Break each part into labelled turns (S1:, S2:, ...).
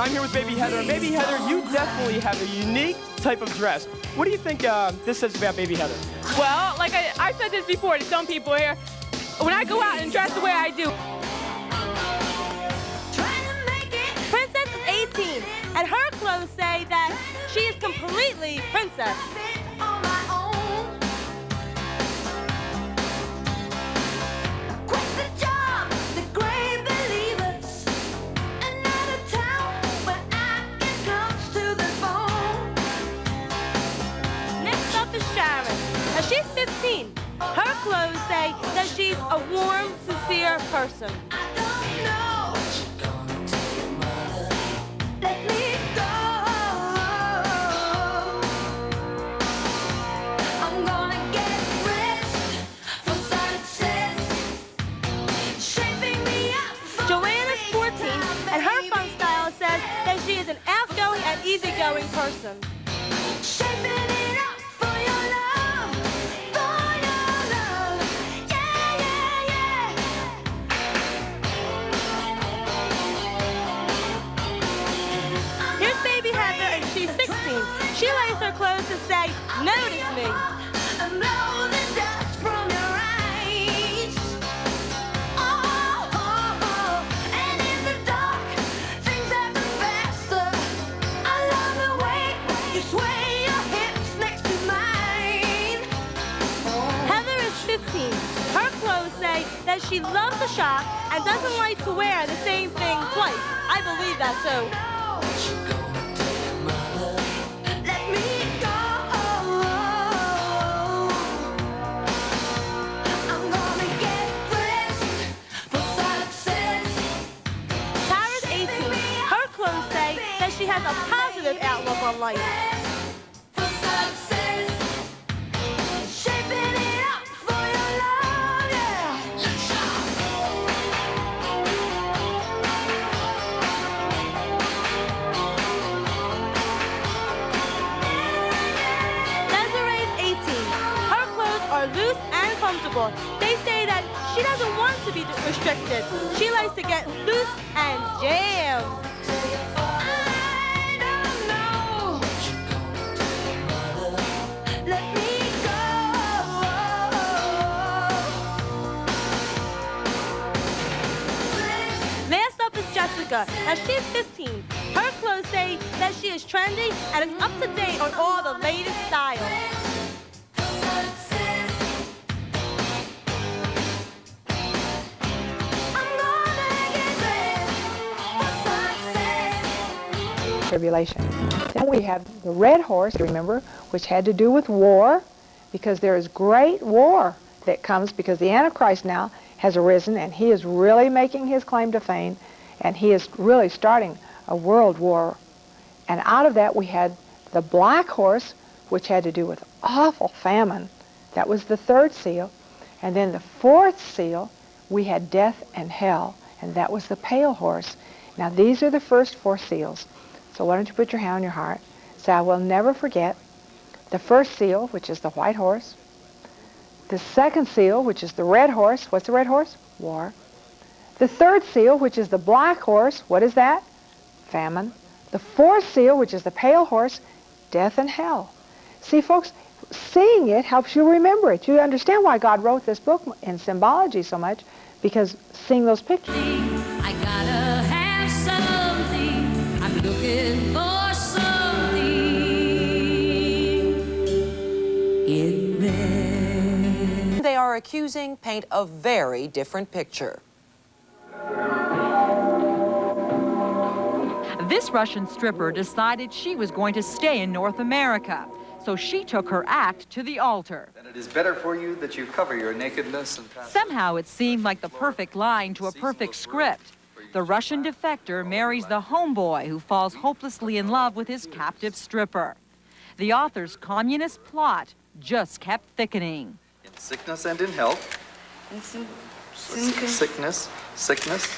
S1: I'm here with Baby Heather. And Baby Heather, you definitely have a unique type of dress. What do you think this says about Baby Heather?
S2: Well, like I said this before to some people here, when I go out and dress the way I do. Princess is 18, and her clothes say that she is completely princess. She's 15. Her clothes say that she's a warm, sincere person. Let me go. I'm gonna get rich for success. Shaping me up. Joanna's 14, and her fun style says that she is an outgoing and easygoing person. Shaping it up for your love. She's 16. She lays her clothes to say, notice me. I know the dust from your eyes. And in the dark, things happen faster. I love the way you sway your hips next to mine. Heather is 15. Her clothes say that she loves to shop and doesn't like to wear the same thing twice. I believe that too. She has a positive outlook on life. For success, shaping it up for your love, yeah. Desiree's 18. Her clothes are loose and comfortable. They say that she doesn't want to be restricted. She likes to get loose and jam. Now she's 15. Her clothes say that she is trendy and is up to date on all the latest styles.
S3: Tribulation. Then we have the red horse, remember, which had to do with war, because there is great war that comes because the Antichrist now has arisen and he is really making his claim to fame. And he is really starting a world war. And out of that we had the black horse, which had to do with awful famine. That was the third seal. And then the fourth seal, we had death and hell, and that was the pale horse. Now these are the first four seals. So why don't you put your hand on your heart. Say, I will never forget the first seal, which is the white horse. The second seal, which is the red horse. What's the red horse? War. The third seal, which is the black horse, what is that? Famine. The fourth seal, which is the pale horse, death and hell. See, folks, seeing it helps you remember it. You understand why God wrote this book in symbology so much, because seeing those pictures.
S4: I gotta have something. I'm looking for something in there.
S5: They are accusing paint a very different picture.
S6: This Russian stripper decided she was going to stay in North America, so she took her act to the altar.
S7: Then it is better for you that you cover your nakedness and
S6: Somehow it seemed like the perfect line to a perfect script. The Russian defector marries the homeboy who falls hopelessly in love with his captive stripper. The author's communist plot just kept thickening.
S7: in sickness and in health. Sickness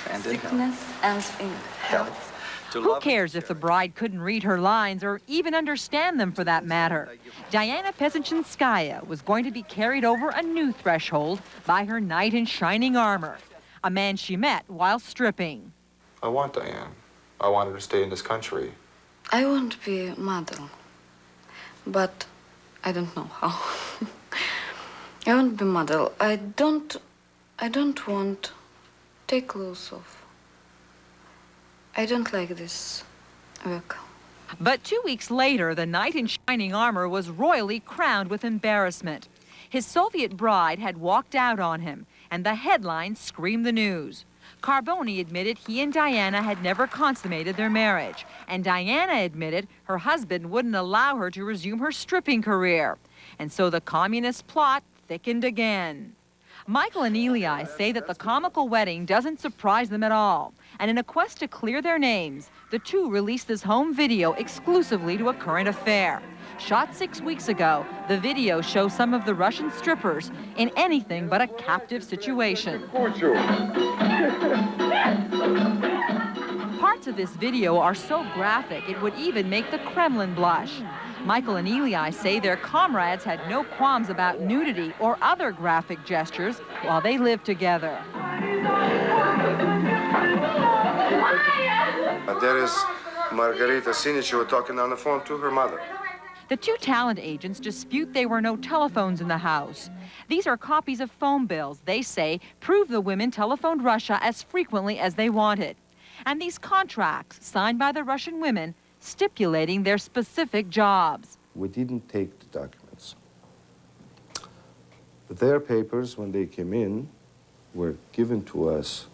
S7: and in health.
S6: Who cares if the bride couldn't read her lines or even understand them for that matter? Diana Pezenchinskaya was going to be carried over a new threshold by her knight in shining armor, a man she met while stripping.
S8: I want Diane. I wanted to stay in this country.
S9: I want to be a model, but I don't know how. I want to be a model. I don't want to take clothes off. I don't like this work.
S6: But 2 weeks later, the knight in shining armor was royally crowned with embarrassment. His Soviet bride had walked out on him, and the headlines screamed the news. Carboni admitted he and Diana had never consummated their marriage, and Diana admitted her husband wouldn't allow her to resume her stripping career. And so the communist plot thickened again. Michael and Eli say that the comical wedding doesn't surprise them at all. And in a quest to clear their names, the two released this home video exclusively to A Current Affair. Shot 6 weeks ago, the video shows some of the Russian strippers in anything but a captive situation. Parts of this video are so graphic it would even make the Kremlin blush. Michael and Eli say their comrades had no qualms about nudity or other graphic gestures while they lived together.
S10: There is Margarita Sinicheva talking on the phone to her mother.
S6: The two talent agents dispute there were no telephones in the house. These are copies of phone bills, they say, prove the women telephoned Russia as frequently as they wanted. And these contracts, signed by the Russian women, stipulating their specific jobs.
S10: We didn't take the documents. Their papers, when they came in, were given to us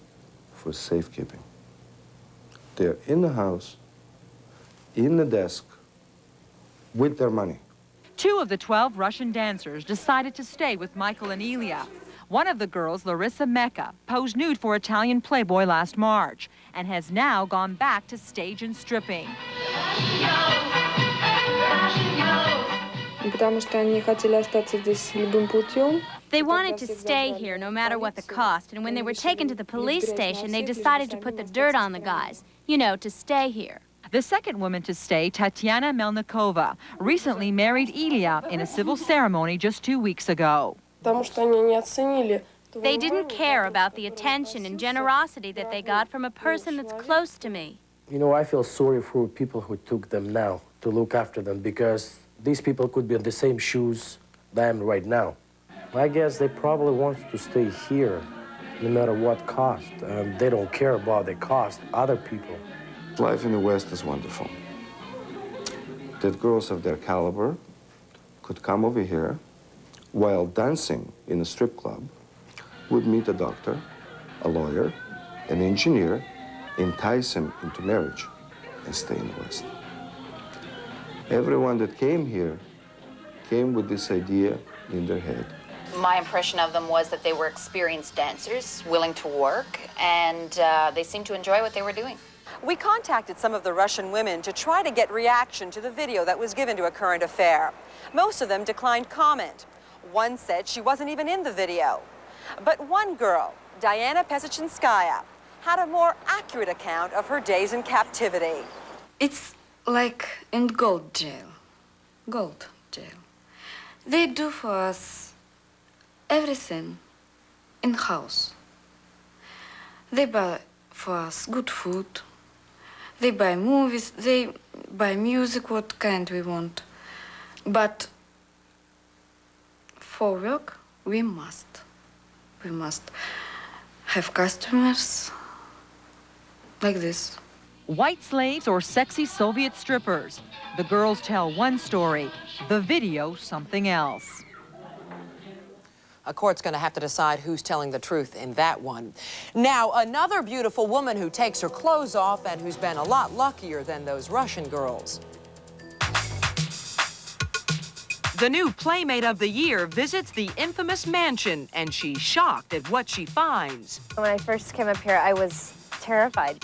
S10: for safekeeping. They're in the house, in the desk, with their money.
S6: 2 of the 12 Russian dancers decided to stay with Michael and Ilya. One of the girls, Larissa Mecca, posed nude for Italian Playboy last March and has now gone back to stage and stripping.
S11: They wanted to stay here no matter what the cost, and when they were taken to the police station, they decided to put the dirt on the guys, you know, to stay here.
S6: The second woman to stay, Tatiana Melnikova, recently married Ilya in a civil ceremony just 2 weeks ago.
S11: They didn't care about the attention and generosity that they got from a person that's close to me.
S12: You know, I feel sorry for people who took them now to look after them, because these people could be in the same shoes that I am right now. I guess they probably want to stay here no matter what cost. They don't care about the cost, other people.
S10: Life in the West is wonderful. That girls of their caliber could come over here while dancing in a strip club, would meet a doctor, a lawyer, an engineer, entice him into marriage, and stay in the West. Everyone that came here came with this idea in their head.
S13: My impression of them was that they were experienced dancers, willing to work, and they seemed to enjoy what they were doing.
S5: We contacted some of the Russian women to try to get reaction to the video that was given to A Current Affair. Most of them declined comment. One said she wasn't even in the video. But one girl, Diana Pesichinskaya, had a more accurate account of her days in captivity.
S9: It's like in gold jail. Gold jail. They do for us everything in house. They buy for us good food. They buy movies, they buy music, what kind we want. But for work, we must. We must have customers like this.
S6: White slaves or sexy Soviet strippers. The girls tell one story, the video something else.
S5: A court's going to have to decide who's telling the truth in that one. Now, another beautiful woman who takes her clothes off and who's been a lot luckier than those Russian girls. The new Playmate of the Year visits the infamous mansion, and she's shocked at what she finds.
S14: When I first came up here, I was terrified.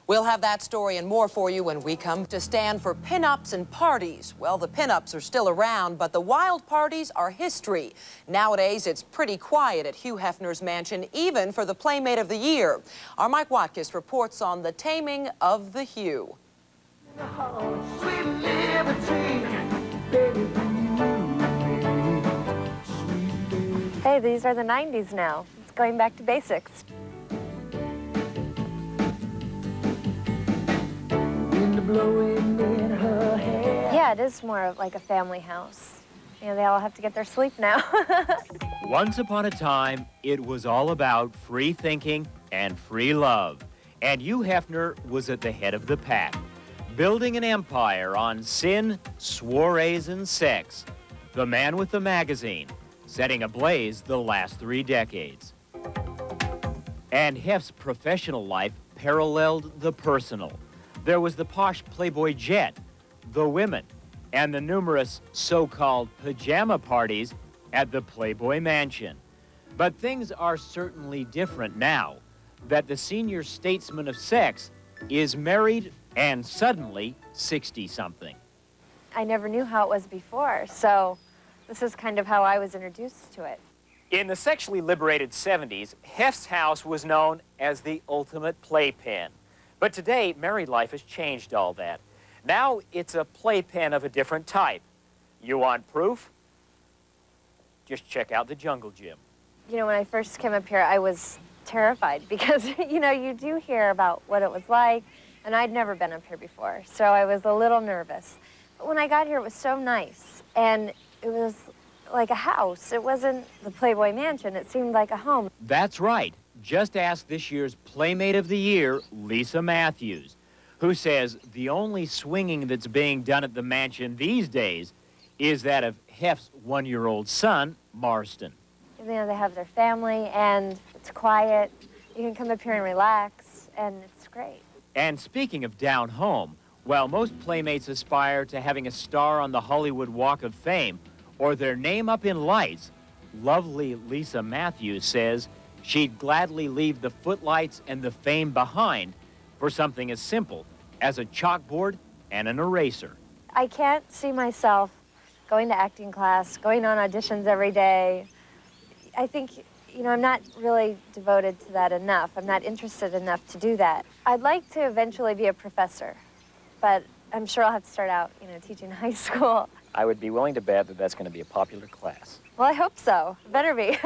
S5: We'll have that story and more for you when we come to stand for pinups and parties. Well, the pinups are still around, but the wild parties are history. Nowadays, it's pretty quiet at Hugh Hefner's mansion, even for the Playmate of the Year. Our Mike Watkis reports on the taming of the Hugh.
S14: Hey, these are the 90s now. It's going back to basics.
S4: blowing in her hair.
S14: Yeah, it is more of like a family house. You know, they all have to get their sleep now.
S8: Once upon a time, it was all about free thinking and free love. And Hugh Hefner was at the head of the pack, building an empire on sin, soirees, and sex. The man with the magazine, setting ablaze the last 3 decades. And Hef's professional life paralleled the personal. There was the posh Playboy jet, the women, and the numerous so-called pajama parties at the Playboy Mansion. But things are certainly different now that the senior statesman of sex is married and suddenly 60-something.
S14: I never knew how it was before, so this is kind of how I was introduced to it.
S8: In the sexually liberated 70s, Hef's house was known as the ultimate playpen. But today, married life has changed all that. Now it's a playpen of a different type. You want proof? Just check out the jungle gym.
S14: You know, when I first came up here, I was terrified because, you know, you do hear about what it was like, and I'd never been up here before, so I was a little nervous. But when I got here, it was so nice, and it was like a house. It wasn't the Playboy Mansion. It seemed like a home.
S8: That's right. Just ask this year's Playmate of the Year, Lisa Matthews, who says the only swinging that's being done at the mansion these days is that of Hef's 1-year-old son, Marston.
S14: You know, they have their family, and it's quiet. You can come up here and relax, and it's great.
S8: And speaking of down home, while most playmates aspire to having a star on the Hollywood Walk of Fame or their name up in lights, lovely Lisa Matthews says she'd gladly leave the footlights and the fame behind for something as simple as a chalkboard and an eraser.
S14: I can't see myself going to acting class, going on auditions every day. I think, you know, I'm not really devoted to that enough. I'm not interested enough to do that. I'd like to eventually be a professor, but I'm sure I'll have to start out, you know, teaching high school.
S15: I would be willing to bet that that's going to be a popular class.
S14: Well, I hope so. Better be.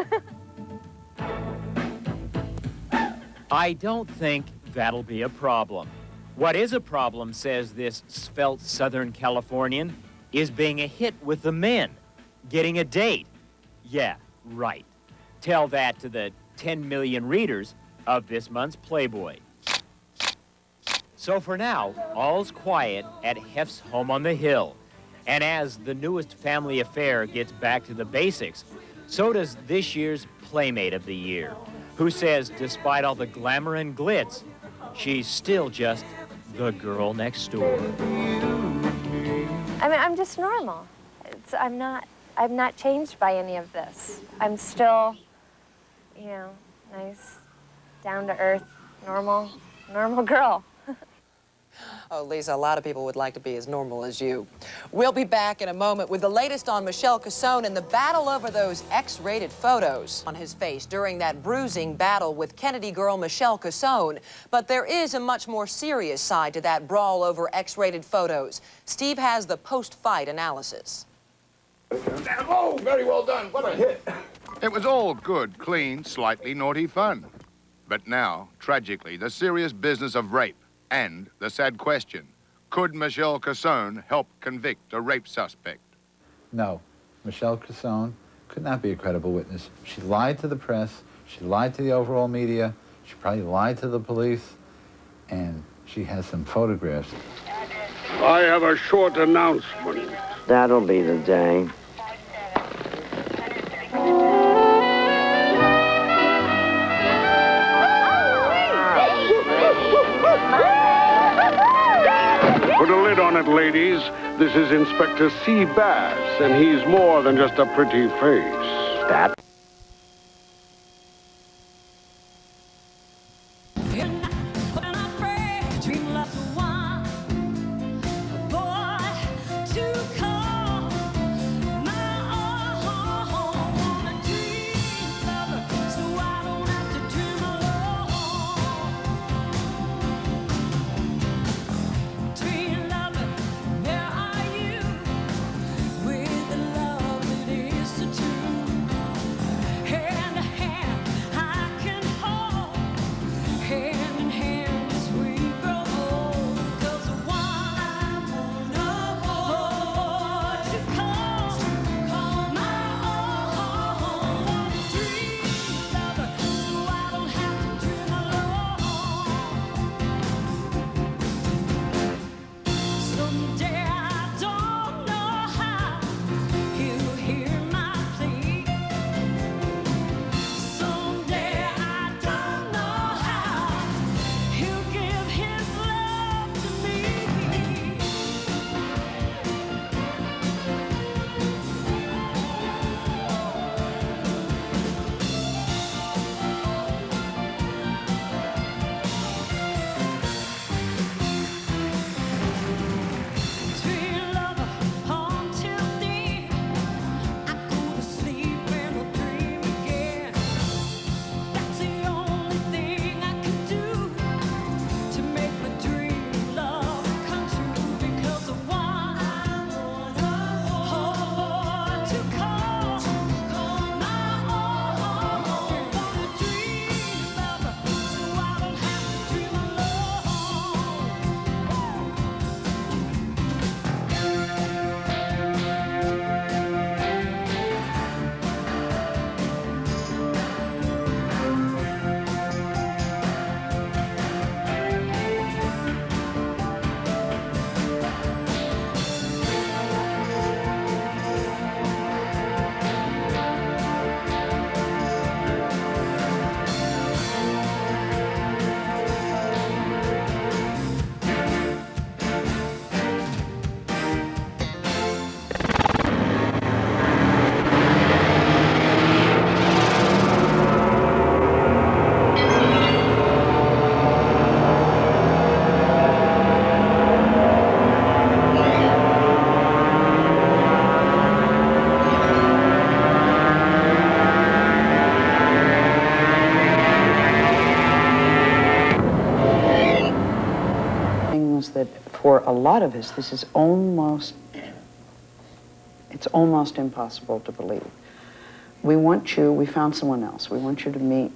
S8: I don't think that'll be a problem. What is a problem, says this svelte Southern Californian, is being a hit with the men, getting a date. Yeah, right. Tell that to the 10 million readers of this month's Playboy. So for now, all's quiet at Hef's home on the hill. And as the newest family affair gets back to the basics, so does this year's Playmate of the Year, who says despite all the glamour and glitz, she's still just the girl next door.
S14: I mean, I'm just normal. I'm not changed by any of this. I'm still, you know, nice, down-to-earth, normal girl.
S5: Oh, Lisa, a lot of people would like to be as normal as you. We'll be back in a moment with the latest on Michelle Cassone and the battle over those X-rated photos on his face during that bruising battle with Kennedy girl Michelle Cassone. But there is a much more serious side to that brawl over X-rated photos. Steve has the post-fight analysis.
S16: Oh, very well done. What a hit. It was all good, clean, slightly naughty fun. But now, tragically, the serious business of rape. And the sad question, could Michelle Cassone help convict a rape suspect?
S17: No, Michelle Cassone could not be a credible witness. She lied to the press, she lied to the overall media, she probably lied to the police, and she has some photographs.
S18: I have a short announcement.
S19: That'll be the day.
S18: Put a lid on it, ladies. This is Inspector C. Bass, and he's more than just a pretty face.
S19: That.
S20: that for a lot of us, this is almost impossible to believe. We found someone else. We want you to meet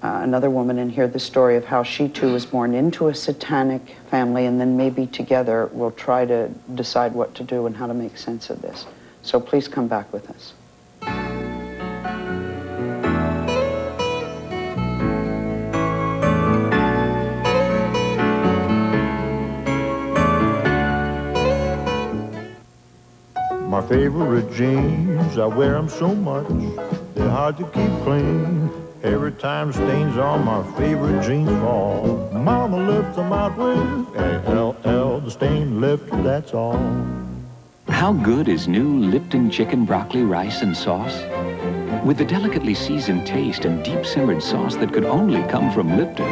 S20: another woman and hear the story of how she too was born into a satanic family, and then maybe together we'll try to decide what to do and how to make sense of this. So please come back with us.
S21: My favorite jeans, I wear them so much, they're hard to keep clean. Every time stains on my favorite jeans fall, Mama left them out with A-L-L, the stain left, that's all.
S22: How good is new Lipton chicken broccoli rice and sauce? With the delicately seasoned taste and deep simmered sauce that could only come from Lipton.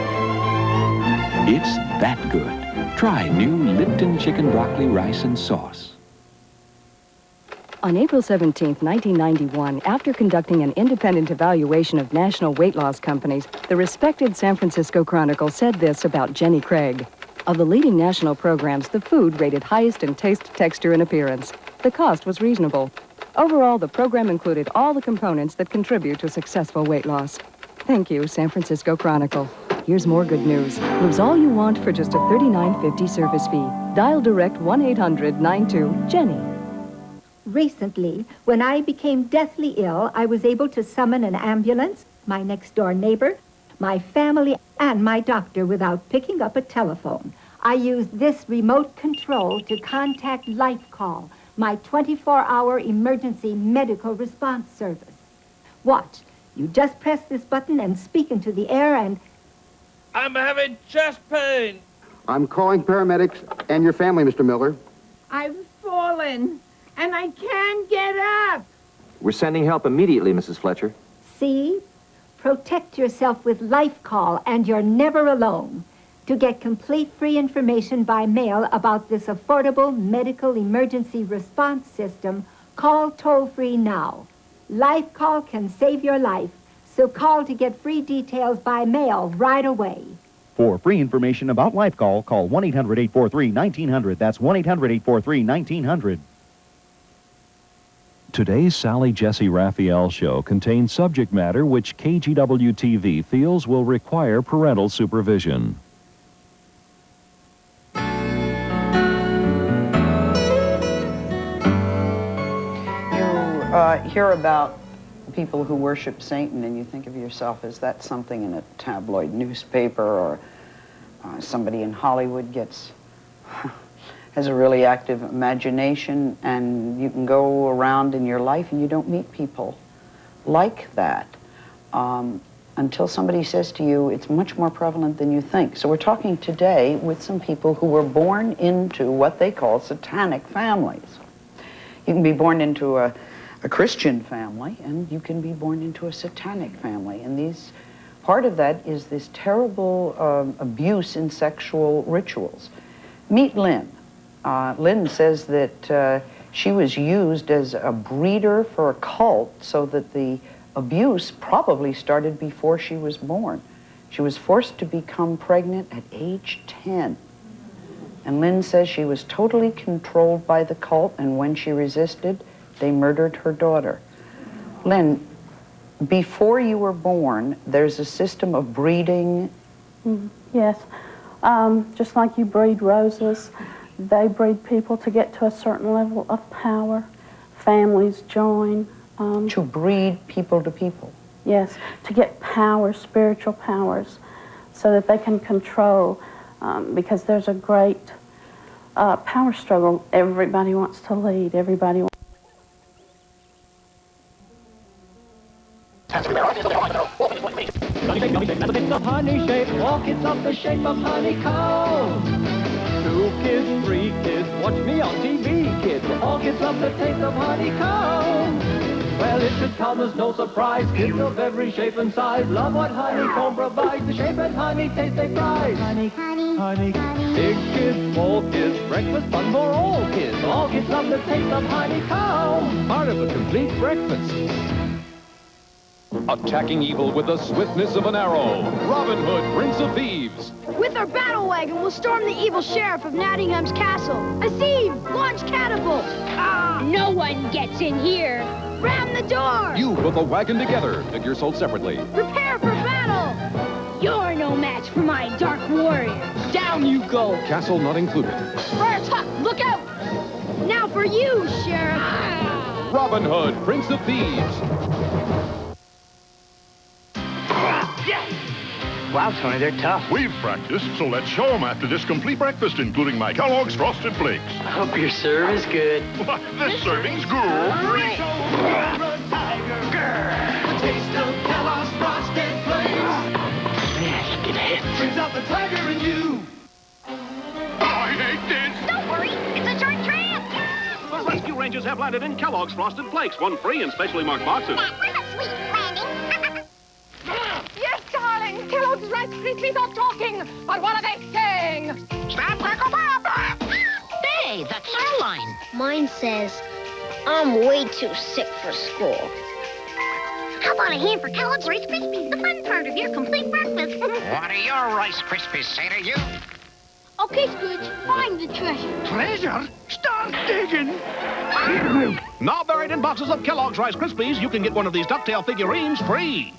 S22: It's that good. Try new Lipton chicken broccoli rice and sauce.
S23: On April 17, 1991, after conducting an independent evaluation of national weight loss companies, the respected San Francisco Chronicle said this about Jenny Craig. Of the leading national programs, the food rated highest in taste, texture, and appearance. The cost was reasonable. Overall, the program included all the components that contribute to successful weight loss. Thank you, San Francisco Chronicle. Here's more good news. Lose all you want for just a $39.50 service fee. Dial direct 1-800-92-JENNY.
S24: Recently, when I became deathly ill, I was able to summon an ambulance, my next-door neighbor, my family, and my doctor without picking up a telephone. I used this remote control to contact LifeCall, my 24-hour emergency medical response service. Watch. You just press this button and speak into the air and...
S25: I'm having chest pain.
S26: I'm calling paramedics and your family, Mr. Miller.
S24: I've fallen. And I can't get up.
S27: We're sending help immediately, Mrs. Fletcher.
S24: See? Protect yourself with LifeCall, and you're never alone. To get complete free information by mail about this affordable medical emergency response system, call toll-free now. LifeCall can save your life, so call to get free details by mail right away.
S28: For free information about LifeCall, call 1-800-843-1900. That's 1-800-843-1900.
S29: Today's Sally Jesse Raphael show contains subject matter which KGW-TV feels will require parental supervision.
S20: You hear about people who worship Satan, and you think of yourself as that's something in a tabloid newspaper, or somebody in Hollywood has a really active imagination, and you can go around in your life and you don't meet people like that until somebody says to you, it's much more prevalent than you think. So we're talking today with some people who were born into what they call satanic families. You can be born into a Christian family, and you can be born into a satanic family. And part of that is this terrible abuse in sexual rituals. Meet Lynn. Lynn says that she was used as a breeder for a cult, so that the abuse probably started before she was born. She was forced to become pregnant at age 10. And Lynn says she was totally controlled by the cult, and when she resisted, they murdered her daughter. Lynn, before you were born, there's a system of breeding.
S30: Yes. Just like you breed roses, they breed people to get to a certain level of power. Families join.
S20: To breed people to people?
S30: Yes, to get power, spiritual powers, so that they can control, because there's a great power struggle. Everybody wants to lead. Everybody wants...
S4: Of honey shape, walk it's of the shape of honeycomb. 2 kids, 3 kids, watch me on TV, kids. All kids love the taste of honeycomb. Well, it should come as no surprise. Kids of every shape and size love what honeycomb provides. The shape and honey taste they prize. Honey, honey, honey. Big kids, small kids, breakfast fun for all kids. All kids love the taste of honeycomb. Part of a complete breakfast.
S1: attacking evil with the swiftness of an arrow. Robin Hood, Prince of Thieves.
S2: With our battle wagon, we'll storm the evil sheriff of Nottingham's castle. Aziz, launch catapult.
S3: No one gets in here.
S2: Ram the door.
S1: You put the wagon together. Figures sold separately.
S2: Prepare for battle.
S3: You're no match for my dark warrior. Down you go.
S1: Castle not included.
S2: Friar Tuck, look out. Now for you, Sheriff.
S1: Robin Hood, Prince of Thieves.
S6: Wow, Tony, they're tough.
S7: We've practiced, so let's show them after this complete breakfast, including my Kellogg's Frosted Flakes.
S6: I hope your serve is good.
S7: This serving's great.
S4: The taste of Kellogg's Frosted Flakes.
S6: Man, look at him.
S4: Brings out the tiger in you.
S7: I hate this.
S3: Don't worry, it's a short trip.
S7: The Rescue Rangers have landed in Kellogg's Frosted Flakes, one free in specially marked boxes.
S3: That was a sweet landing. Yes, darling, Kellogg's Rice Krispies are talking, but what are they saying? Stop, Uncle Bob. Hey, that's our line.
S2: Mine says, I'm way too sick for school.
S3: How about a hand for Kellogg's Rice Krispies, the fun part of your complete breakfast?
S6: What do your Rice Krispies say to you?
S2: Okay, Scrooge, find the treasure.
S7: Treasure? Start digging.
S1: Now buried in boxes of Kellogg's Rice Krispies, you can get one of these ducktail figurines free.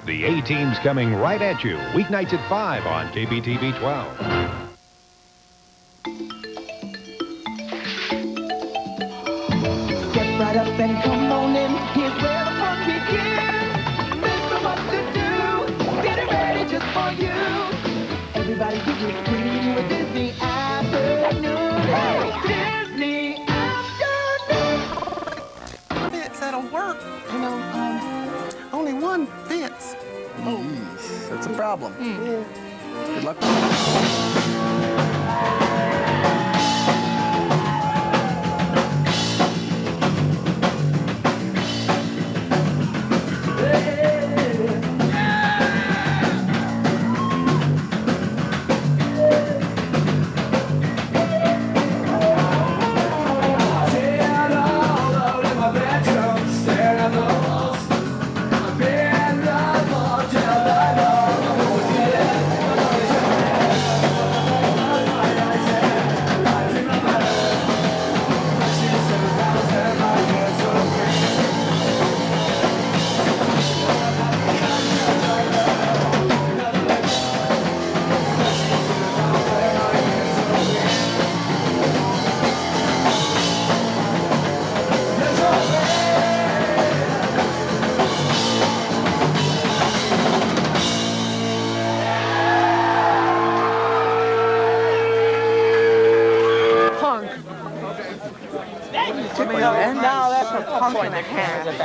S9: The A-Team's coming right at you, weeknights at 5 on KBTV 12.
S4: Step right up and come on in. Here's where the fun begins. There's so much to do. Get it ready just for you. Everybody get your screen with Disney Afternoon. Hey, Disney Afternoon.
S10: Fits, that'll work. You know, only one fits. Oh, that's a problem. Yeah. Good luck.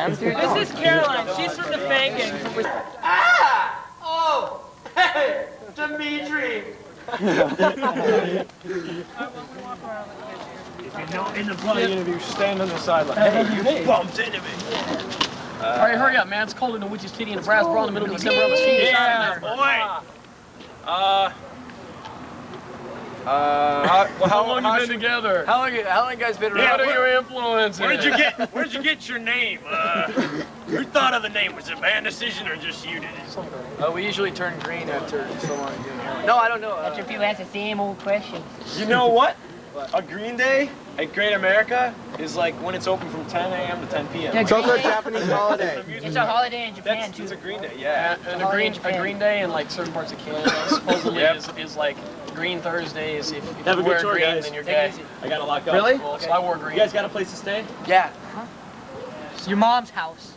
S11: This is Caroline. She's from the Fang Gang. Ah! Oh! Hey! Dimitri!
S12: If you know in the bloody interview, stand on the sideline. Hey, you bumped into me.
S11: All right, hurry up, man. It's cold in the witch's titty and the brass bra in the middle of December on the street.
S12: Yeah, boy.
S11: How long you been together?
S12: How long you guys been
S11: around?
S12: What
S11: are your influences?
S12: Where'd you get your name? Who thought of the name? Was it band decision or just you did it?
S11: We usually turn green after so long.
S12: No, I don't know.
S11: That's if you ask the same old question.
S12: You know what? A Green Day at Great America is like when it's open from 10 a.m. to 10 p.m.
S11: Yeah,
S12: it's also a Japanese holiday.
S11: It's a holiday in Japan, too.
S12: It's a Green Day, yeah.
S11: And a Green Day in like certain parts of Canada supposedly is like Green Thursdays. If you
S12: Have a
S11: wear
S12: good tour,
S11: green,
S12: guys.
S11: then you're
S12: Take it
S11: gay.
S12: easy. I gotta lock up.
S11: Really?
S12: Cool.
S11: So I wore green.
S12: You guys got a place to stay?
S11: Yeah. It's your mom's house.